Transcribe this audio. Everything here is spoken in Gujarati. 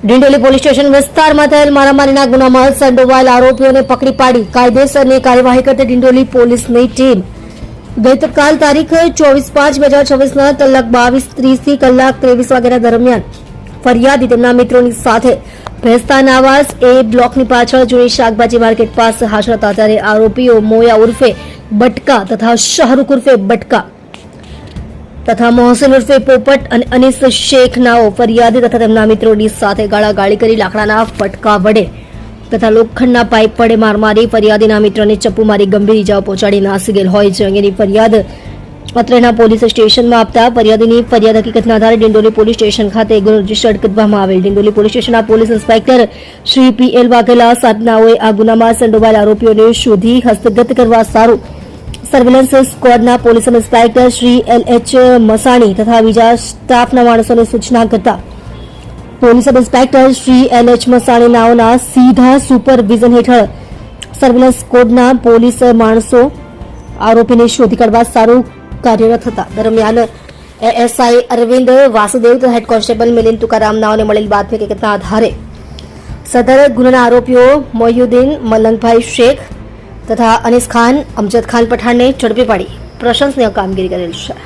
ડિંડોલી પોલીસ સ્ટેશન વિસ્તારમાં થયેલ મારામારીના ગુનામાં સંડોવાયેલ આરોપીઓને પકડી પાડી કાયદેસરની કાર્યવાહી કરતી ડિંડોલી પોલીસની ટીમ ગઈકાલ તારીખ 24/5/2026 કલાક 22:30 થી કલાક 23 વાગ્યાના દરમિયાન ફરિયાદી તેમના મિત્રોની સાથે ભેસ્તાન આવાસ એ બ્લોકની પાછળ જૂની શાકભાજી માર્કેટ પાસે હાજર હતા ત્યારે આરોપીઓ મોયા ઉર્ફે બટકા તથા શાહરૂખ ઉર્ફે બટકા તથા મોહસિન ઉર્ફે પોપટ અને અનીસ શેખ નાઓ ફરિયાદી તથા તેમના મિત્રોની સાથે ગાળાગાળી કરી લાકડાના ફટકા વડે તથા લોખંડના પાઇપ વડે માર મારી ફરિયાદીના મિત્રને ચપ્પુ મારી ગંભીર ઇજાઓ પહોંચાડી નાસી ગયેલ હોય છે અંગેની ફરિયાદ અત્રેના પોલીસ સ્ટેશનમાં આપતા ફરિયાદીની ફરિયાદ હકીકતના આધારે ડિંડોલી પોલીસ સ્ટેશન ખાતે ગુનો રજીસ્ટર્ડ કરવામાં આવેલ. ડિંડોલી પોલીસ સ્ટેશનના police inspector Shri PL Vaghela સાધનાઓએ આ ગુનામાં સંડોવાયેલ આરોપીઓને શોધી હસ્તગત કરવા સારું સર્વેલન્સ સ્ક્વોડના police inspector Shri LH Masani તથા બીજા સ્ટાફના માણસોને સૂચના કરતા police inspector Shri LH Masani નાઓના સીધા સુપરવિઝન હેઠળ સર્વેલન્સ સ્ક્વોડના પોલીસ માણસો આરોપીને શોધી કાઢવા સારું કાર્યરત હતા. દરમિયાન એએસઆઈ અરવિંદ વાસુદેવ તથા હેડ કોન્સ્ટેબલ મિલિંદ તુકારામ નાઓને મળેલ બાતમી હકીકતના આધારે સદર ગુનાના આરોપીઓ મોયુદ્દીન મલંગભાઈ શેખ તથા અનીસ ખાન અમજદ ખાન પઠાણને ઝડપી પાડી પ્રશંસનીય કામગીરી કરેલ છે.